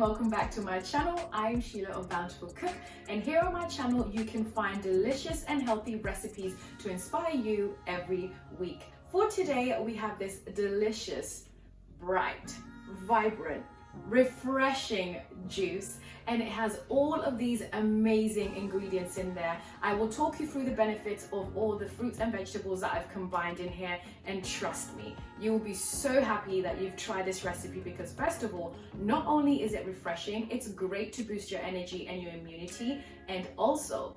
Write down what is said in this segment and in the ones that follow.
welcome back to my channel. I'm Sheila of Bountiful Cook, and here on my channel you can find delicious and healthy recipes to inspire you every week. For today we have this delicious, bright, vibrant, refreshing juice, and it has all of these amazing ingredients in there. I will talk you through the benefits of all the fruits and vegetables that I've combined in here, and trust me, you will be so happy that you've tried this recipe, because first of all, not only is it refreshing, it's great to boost your energy and your immunity, and also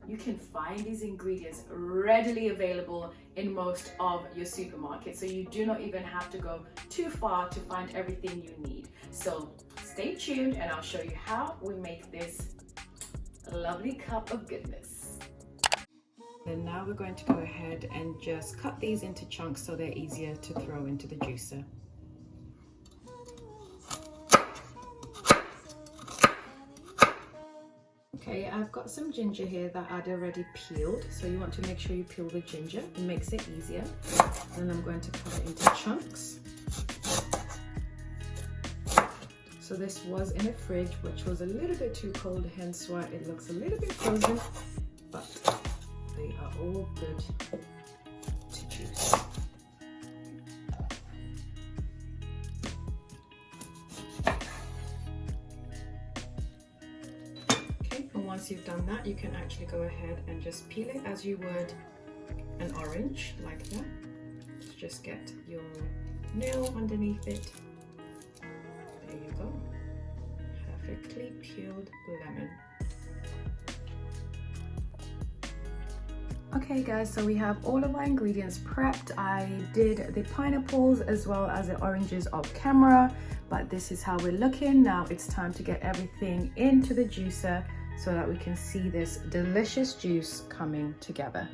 you can find these ingredients readily available in most of your supermarkets, so you do not even have to go too far to find everything you need. So stay tuned and I'll show you how we make this lovely cup of goodness. And now we're going to go ahead and just cut these into chunks so they're easier to throw into the juicer. Okay, I've got some ginger here that I'd already peeled, so you want to make sure you peel the ginger, it makes it easier. And I'm going to cut it into chunks. So this was in a fridge which was a little bit too cold, hence why it looks a little bit frozen, but they are all good to juice. Once you've done that, you can actually go ahead and just peel it as you would an orange, like that. Just get your nail underneath it. There you go. Perfectly peeled lemon. Okay guys, so we have all of our ingredients prepped. I did the pineapples as well as the oranges off camera, but this is how we're looking. Now it's time to get everything into the juicer so that we can see this delicious juice coming together.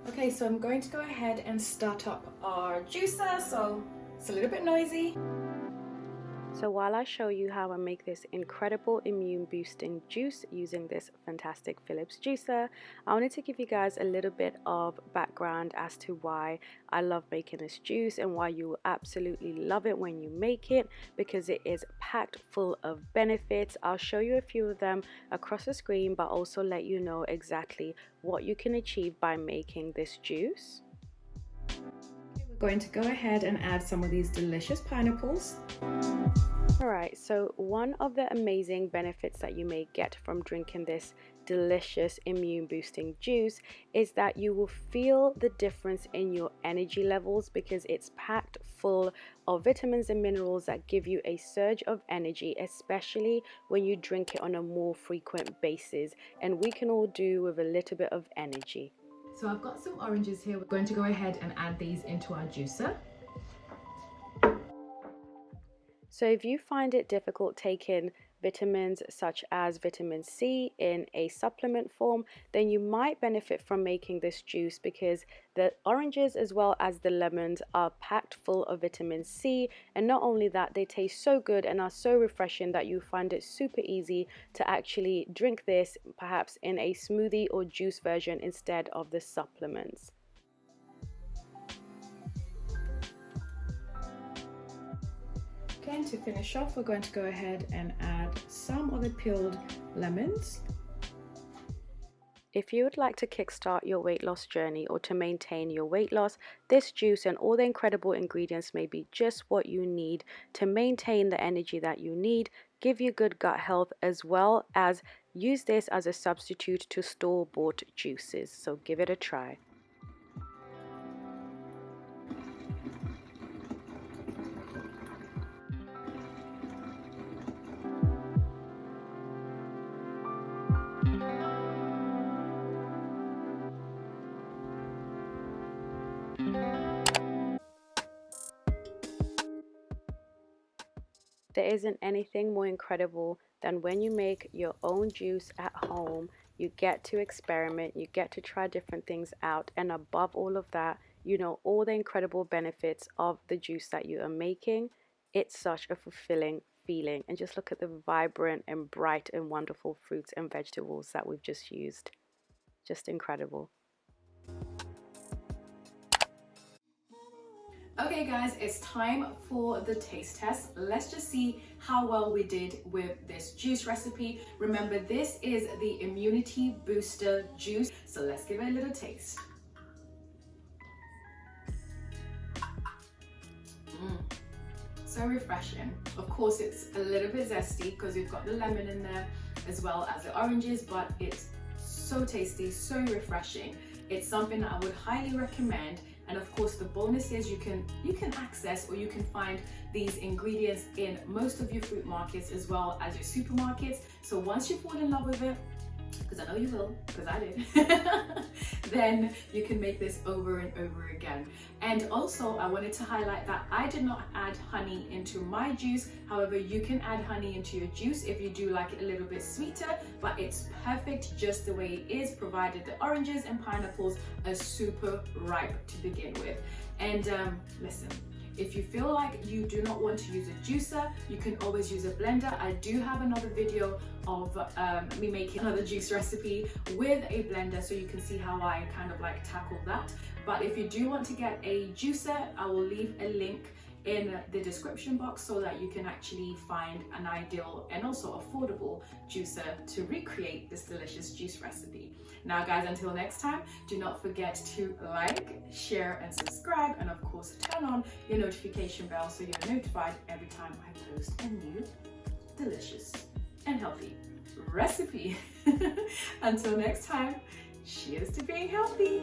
Okay, so I'm going to go ahead and start up our juicer, so it's a little bit noisy. So while I show you how I make this incredible immune boosting juice using this fantastic Philips juicer, I wanted to give you guys a little bit of background as to why I love making this juice and why you will absolutely love it when you make it, because it is packed full of benefits. I'll show you a few of them across the screen, but also let you know exactly what you can achieve by making this juice. We're going to go ahead and add some of these delicious pineapples. Alright, so one of the amazing benefits that you may get from drinking this delicious immune boosting juice is that you will feel the difference in your energy levels, because it's packed full of vitamins and minerals that give you a surge of energy, especially when you drink it on a more frequent basis, and we can all do with a little bit of energy. So I've got some oranges here. We're going to go ahead and add these into our juicer. So if you find it difficult taking vitamins such as vitamin C in a supplement form, then you might benefit from making this juice, because the oranges as well as the lemons are packed full of vitamin C, and not only that, they taste so good and are so refreshing that you find it super easy to actually drink this perhaps in a smoothie or juice version instead of the supplements. Okay, and to finish off, we're going to go ahead and add some of the peeled lemons. If you would like to kickstart your weight loss journey or to maintain your weight loss, this juice and all the incredible ingredients may be just what you need to maintain the energy that you need, give you good gut health, as well as use this as a substitute to store-bought juices. So give it a try. There isn't anything more incredible than when you make your own juice at home. You get to experiment, you get to try different things out, and above all of that, you know all the incredible benefits of the juice that you are making. It's such a fulfilling feeling. And just look at the vibrant and bright and wonderful fruits and vegetables that we've just used. Just incredible. Okay guys, it's time for the taste test. Let's just see how well we did with this juice recipe. Remember, this is the immunity booster juice, so let's give it a little taste. So refreshing. Of course, it's a little bit zesty because we've got the lemon in there as well as the oranges, but it's so tasty, so refreshing. It's something that I would highly recommend. And of course, the bonus is you can access, or you can find these ingredients in most of your fruit markets as well as your supermarkets. So once you fall in love with it, because I know you will, because I did, then you can make this over and over again. And also, I wanted to highlight that I did not add honey into my juice. However, you can add honey into your juice if you do like it a little bit sweeter, but it's perfect just the way it is, provided the oranges and pineapples are super ripe to begin with. And listen, if you feel like you do not want to use a juicer, you can always use a blender. I do have another video of me making another juice recipe with a blender, so you can see how I kind of like tackle that. But if you do want to get a juicer, I will leave a link in the description box so that you can actually find an ideal and also affordable juicer to recreate this delicious juice recipe. Now guys, until next time, do not forget to like, share and subscribe, and of course turn on your notification bell so you're notified every time I post a new delicious and healthy recipe. Until next time, cheers to being healthy.